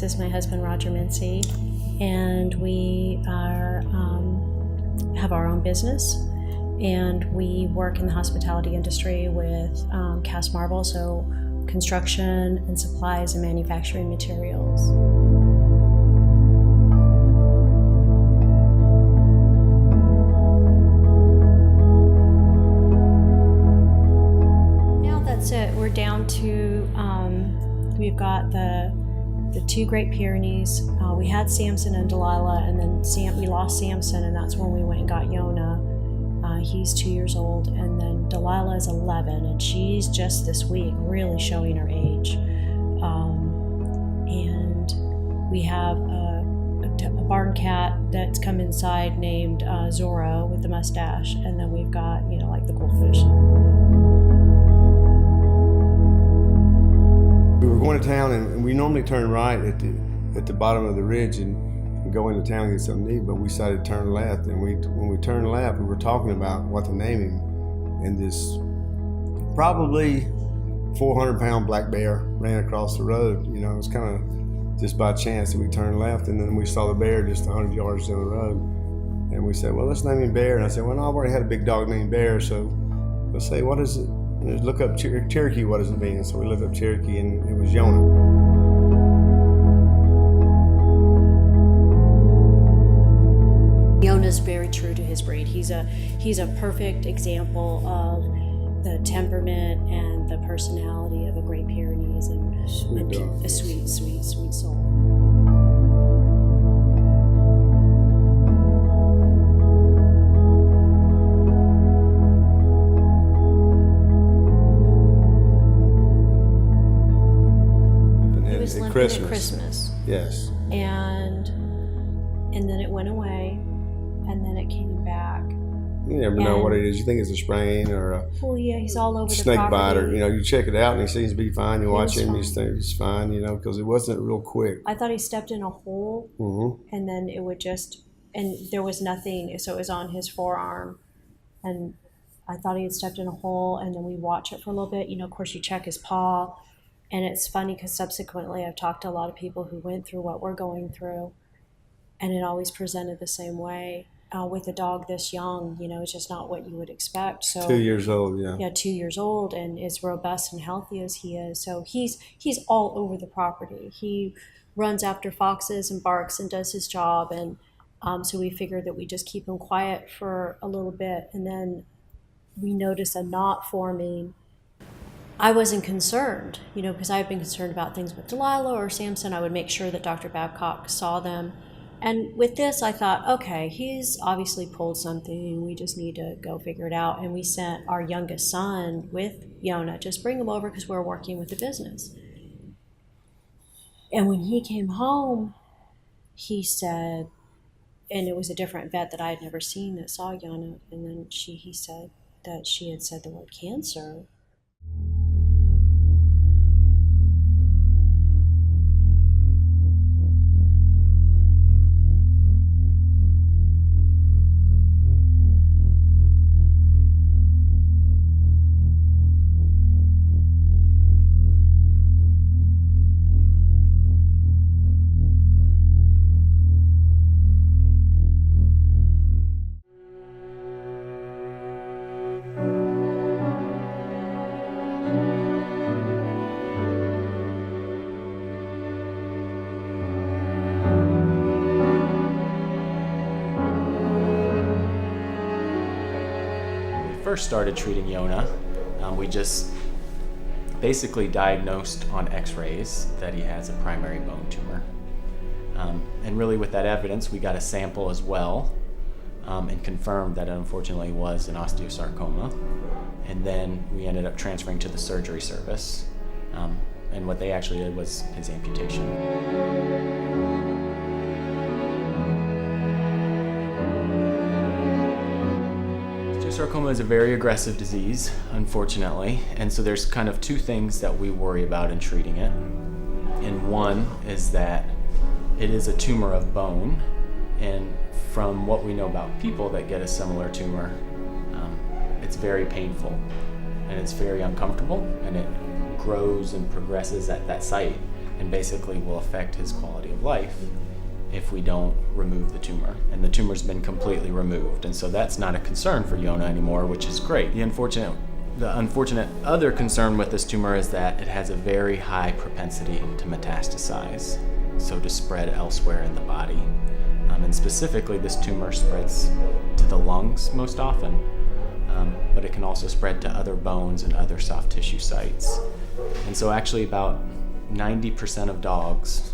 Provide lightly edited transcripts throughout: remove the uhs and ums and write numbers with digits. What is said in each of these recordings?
is my husband, Roger Mincy, and we are have our own business, and we work in the hospitality industry with cast marble, so construction and supplies and manufacturing materials. Now that's it. We're down to, we've got the two Great Pyrenees. We had Samson and Delilah, and then we lost Samson, and that's when we went and got Yona. He's 2 years old, and then Delilah is 11, and she's just this week really showing her age. And we have a barn cat that's come inside named Zorro with the mustache, and then we've got, like the goldfish. We were going to town, and we normally turn right at the bottom of the ridge and go into town and get something to eat, but we decided to turn left. And when we turned left, we were talking about what to name him, and this probably 400-pound black bear ran across the road. It was kind of just by chance that we turned left, and then we saw the bear just 100 yards down the road. And we said, well, let's name him Bear. And I said, well, no, I've already had a big dog named Bear, so let's say, what is it? Look up Cherokee, what does it mean? So we looked up Cherokee, and it was Yona. Yona's very true to his breed. He's a perfect example of the temperament and the personality of a Great Pyrenees, and a sweet soul. Christmas. Yes. And then it went away, and then it came back. You never know what it is. You think it's a sprain or a he's all over snake the bite, property. or you check it out and he seems to be fine. You watch him, he's fine, because it wasn't real quick. I thought he stepped in a hole, and then it would and there was nothing, so it was on his forearm, and I thought he had stepped in a hole, and then we watch it for a little bit. Of course, you check his paw. And it's funny because subsequently I've talked to a lot of people who went through what we're going through, and it always presented the same way. With a dog this young, it's just not what you would expect. So 2 years old, yeah. Yeah, 2 years old, and as robust and healthy as he is. So he's all over the property. He runs after foxes and barks and does his job. And so we figured that we just keep him quiet for a little bit. And then we notice a knot forming. I wasn't concerned, because I had been concerned about things with Delilah or Samson. I would make sure that Dr. Babcock saw them. And with this, I thought, okay, he's obviously pulled something. We just need to go figure it out. And we sent our youngest son with Yona, just bring him over because we're working with the business. And when he came home, he said, and it was a different vet that I had never seen that saw Yona. And then he said that she had said the word cancer. First started treating Yona, we just basically diagnosed on x-rays that he has a primary bone tumor. And really with that evidence, we got a sample as well and confirmed that it unfortunately was an osteosarcoma. And then we ended up transferring to the surgery service. And what they actually did was his amputation. Sarcoma is a very aggressive disease, unfortunately, and so there's kind of two things that we worry about in treating it. And one is that it is a tumor of bone, and from what we know about people that get a similar tumor, it's very painful and it's very uncomfortable, and it grows and progresses at that site and basically will affect his quality of life if we don't remove the tumor. And the tumor's been completely removed, and so that's not a concern for Yona anymore, which is great. The unfortunate other concern with this tumor is that it has a very high propensity to metastasize, so to spread elsewhere in the body. And specifically, this tumor spreads to the lungs most often, but it can also spread to other bones and other soft tissue sites. And so actually about 90% of dogs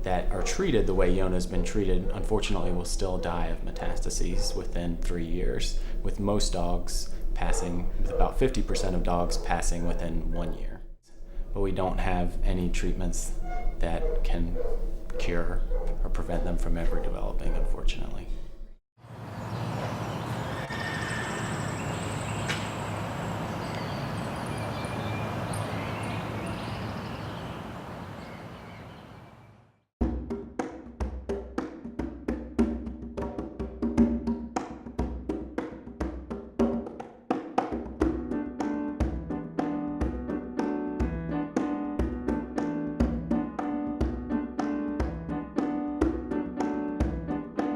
that are treated the way Yona's been treated, unfortunately, will still die of metastases within 3 years, with most dogs with about 50% of dogs passing within 1 year. But we don't have any treatments that can cure or prevent them from ever developing, unfortunately.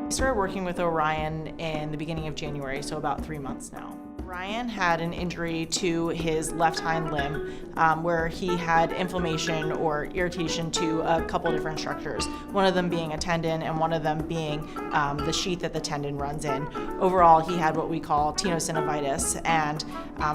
I started working with Orion in the beginning of January, so about 3 months now. Ryan had an injury to his left hind limb where he had inflammation or irritation to a couple different structures, one of them being a tendon and one of them being the sheath that the tendon runs in. Overall, he had what we call tenosynovitis, and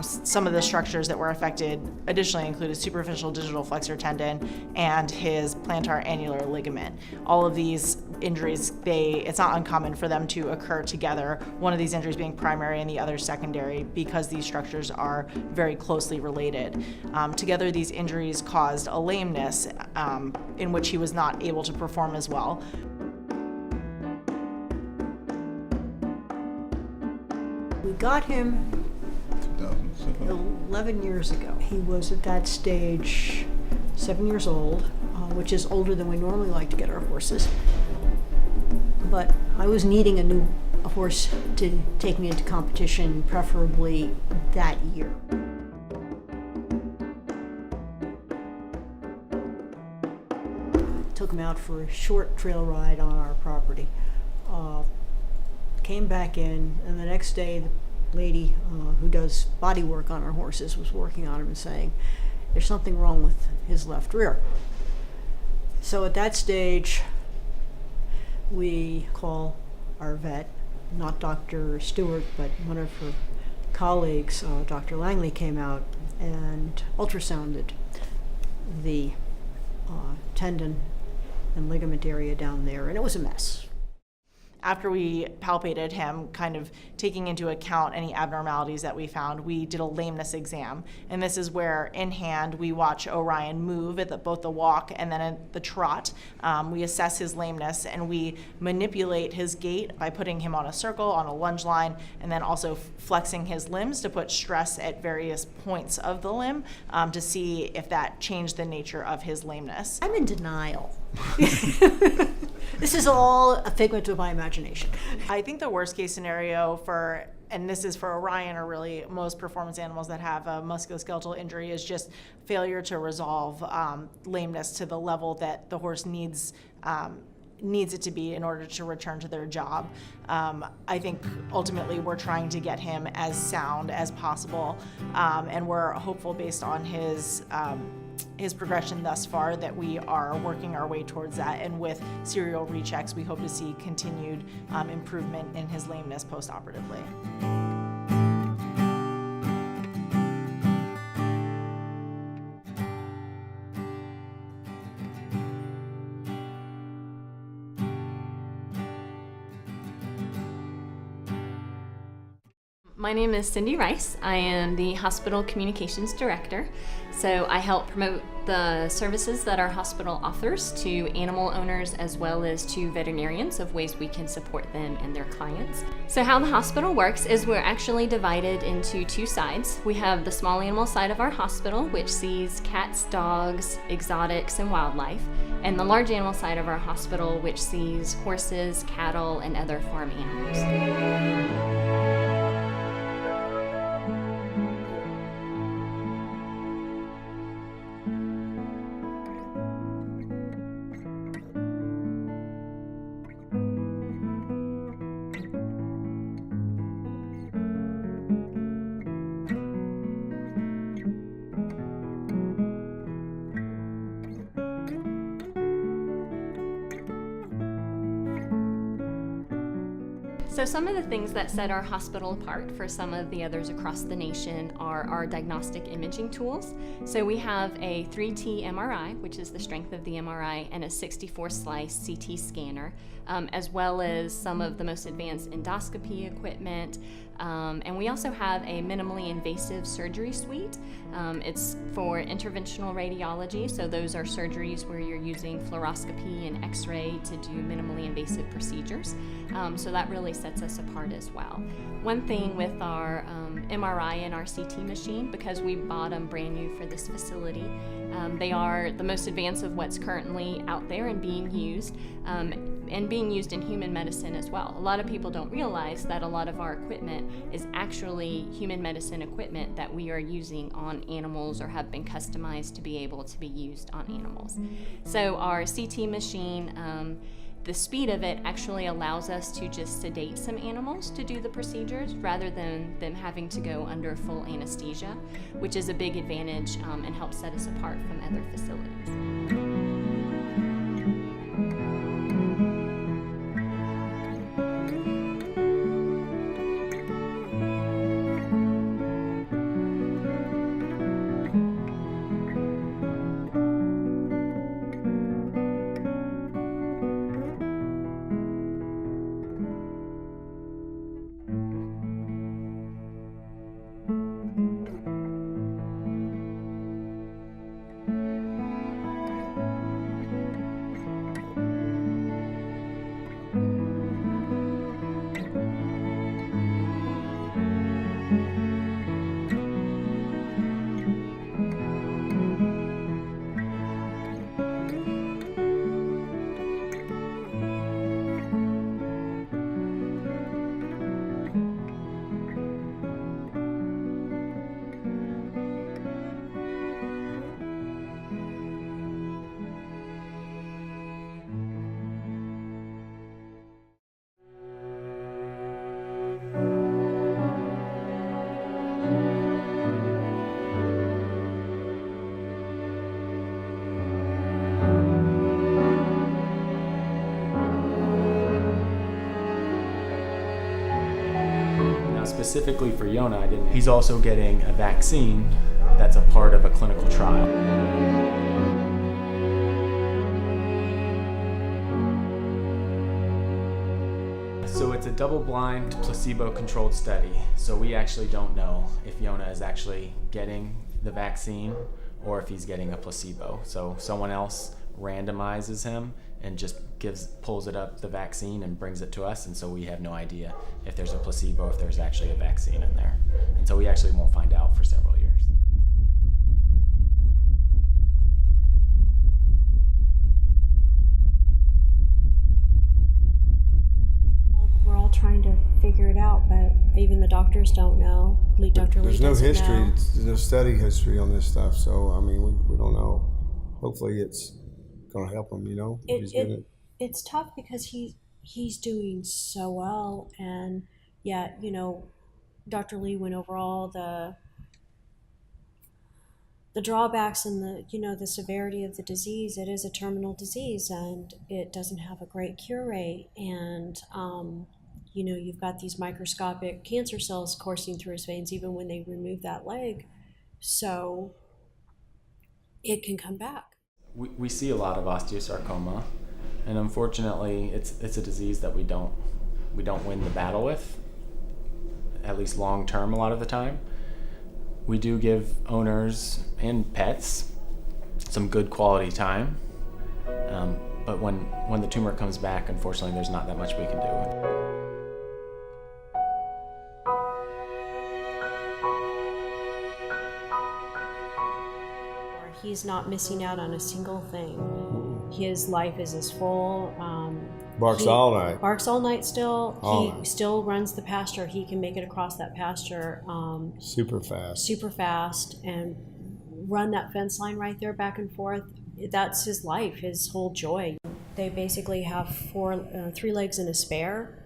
some of the structures that were affected additionally included superficial digital flexor tendon and his plantar annular ligament. All of these injuries, it's not uncommon for them to occur together, one of these injuries being primary and the other secondary, because these structures are very closely related. Together, these injuries caused a lameness in which he was not able to perform as well. We got him 11 years ago. He was at that stage 7 years old, which is older than we normally like to get our horses. But I was needing a horse to take me into competition, preferably that year. Took him out for a short trail ride on our property. Came back in, and the next day the lady who does body work on our horses was working on him and saying, there's something wrong with his left rear. So at that stage, we call our vet, not Dr. Stewart, but one of her colleagues, Dr. Langley, came out and ultrasounded the tendon and ligament area down there, and it was a mess. After we palpated him, kind of taking into account any abnormalities that we found, we did a lameness exam. And this is where, in hand, we watch Orion move at both the walk and then at the trot. We assess his lameness, and we manipulate his gait by putting him on a circle, on a lunge line, and then also flexing his limbs to put stress at various points of the limb to see if that changed the nature of his lameness. I'm in denial. This is all a figment of my imagination. I think the worst case scenario and this is for Orion or really most performance animals that have a musculoskeletal injury, is just failure to resolve lameness to the level that the horse needs it to be in order to return to their job. I think ultimately we're trying to get him as sound as possible, and we're hopeful based on his progression thus far that we are working our way towards that, and with serial rechecks we hope to see continued improvement in his lameness post-operatively. My name is Cindy Rice. I am the Hospital Communications Director. So I help promote the services that our hospital offers to animal owners as well as to veterinarians of ways we can support them and their clients. So how the hospital works is we're actually divided into two sides. We have the small animal side of our hospital, which sees cats, dogs, exotics, and wildlife, and the large animal side of our hospital, which sees horses, cattle, and other farm animals. So some of the things that set our hospital apart for some of the others across the nation are our diagnostic imaging tools. So we have a 3T MRI, which is the strength of the MRI, and a 64-slice CT scanner, as well as some of the most advanced endoscopy equipment. And we also have a minimally invasive surgery suite. It's for interventional radiology, so those are surgeries where you're using fluoroscopy and x-ray to do minimally invasive procedures. So that really sets us apart as well. One thing with our MRI and our CT machine, because we bought them brand new for this facility, they are the most advanced of what's currently out there and being used in human medicine as well. A lot of people don't realize that a lot of our equipment is actually human medicine equipment that we are using on animals or have been customized to be able to be used on animals. So our CT machine, the speed of it actually allows us to just sedate some animals to do the procedures rather than them having to go under full anesthesia, which is a big advantage and helps set us apart from other facilities. Specifically for Yona, he's also getting a vaccine that's a part of a clinical trial. So it's a double-blind, placebo-controlled study. So we actually don't know if Yona is actually getting the vaccine or if he's getting a placebo. So someone else randomizes him and just pulls it up the vaccine and brings it to us, and so we have no idea if there's a placebo, if there's actually a vaccine in there. And so we actually won't find out for several years. We're all trying to figure it out, but even the doctors don't know. Dr. Lee There's no doesn't history, know. there's no study history on this stuff, so I mean, we don't know. Hopefully it's going to help him, you know? if he's getting It's tough because he's doing so well, and yet, you know, Dr. Lee went over all the drawbacks and the severity of the disease. It is a terminal disease, and it doesn't have a great cure rate, and you've got these microscopic cancer cells coursing through his veins even when they remove that leg, so it can come back. We see a lot of osteosarcoma, and unfortunately it's a disease that we don't win the battle with, at least long term a lot of the time. We do give owners and pets some good quality time, but when the tumor comes back, unfortunately there's not that much we can do. He's not missing out on a single thing. His life is as full. barks all night. Barks all night still. All He night. still runs the pasture. He can make it across that pasture Super fast. and run that fence line right there back and forth. That's his life, his whole joy. They basically have 3 legs and a spare,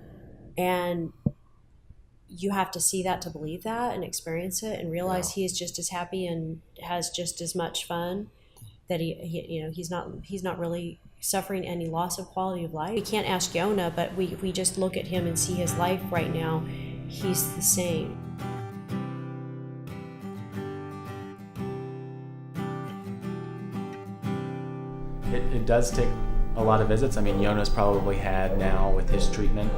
and you have to see that to believe that and experience it and realize he is just as happy and has just as much fun, that he's not really suffering any loss of quality of life. We can't ask Yona, but we just look at him and see his life right now. He's the same. It does take a lot of visits. I mean, Yona's probably had now with his treatment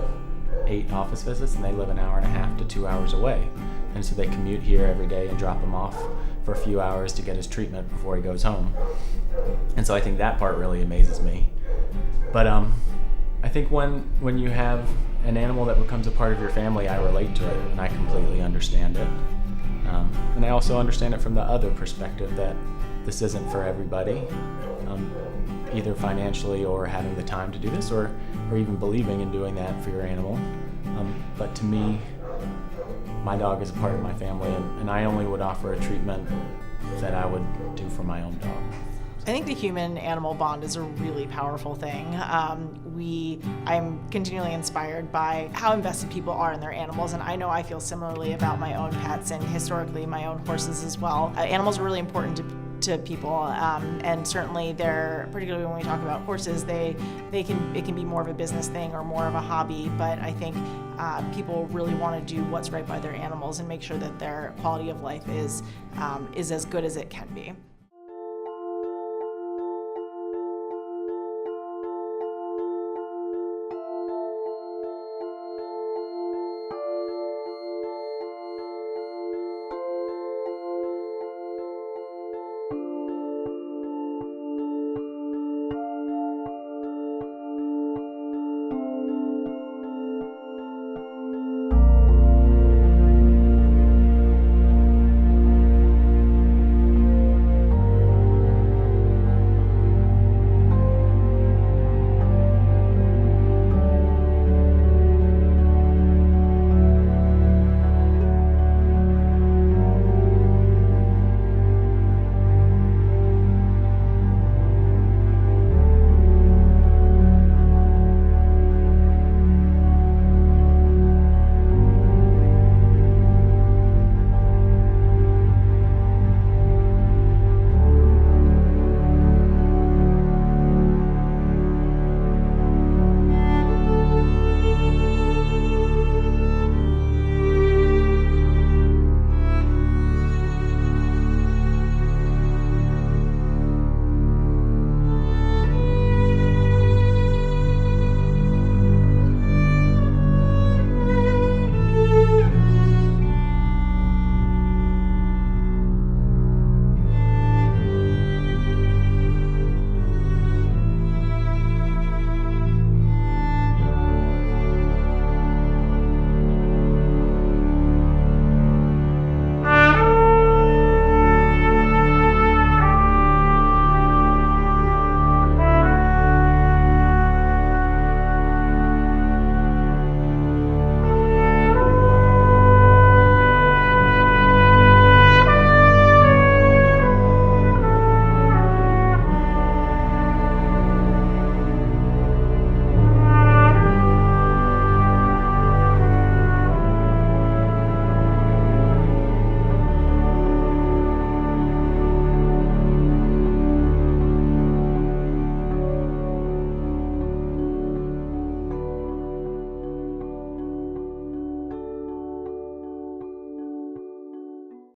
8 office visits, and they live an hour and a half to 2 hours away. And so they commute here every day and drop him off for a few hours to get his treatment before he goes home. And so I think that part really amazes me. But I think when you have an animal that becomes a part of your family, I relate to it and I completely understand it. And I also understand it from the other perspective that this isn't for everybody, either financially or having the time to do this, or even believing in doing that for your animal. But to me, my dog is a part of my family, and I only would offer a treatment that I would do for my own dog. I think the human-animal bond is a really powerful thing. I'm continually inspired by how invested people are in their animals, and I know I feel similarly about my own pets and historically my own horses as well. Animals are really important to people, and certainly they're, particularly when we talk about horses, it can be more of a business thing or more of a hobby, but I think people really want to do what's right by their animals and make sure that their quality of life is as good as it can be.